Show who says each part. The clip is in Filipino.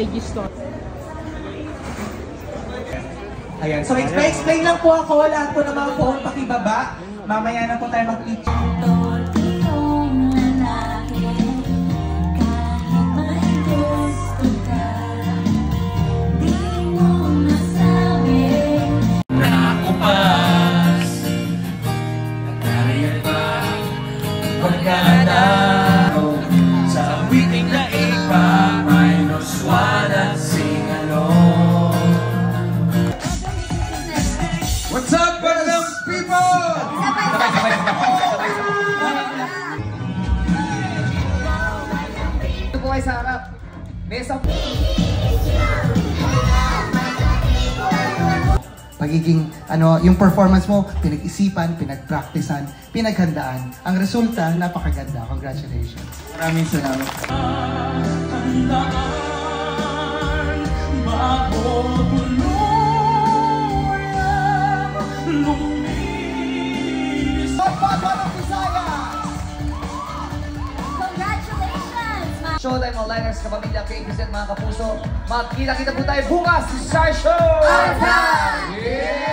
Speaker 1: IG store.
Speaker 2: Ayan. So, explain lang po ako. Lahat po ng mga phone pakibaba. Mamaya na po tayo mag-picture.
Speaker 3: Sa awiting na iba, minus one at sing along. What's up, Bandang people?
Speaker 4: Ito po kayo sa harap. Mesa po.
Speaker 5: Pagiging, yung performance mo, pinag-isipan, pinag-practicean, pinaghandaan. Ang resulta, napakaganda. Congratulations. Maraming salamat.
Speaker 4: Congratulations! Showtime Onliners, kapamilya, kaibigan, mga kapuso. Magkita-kita po tayo bukas sa Show! Yeah!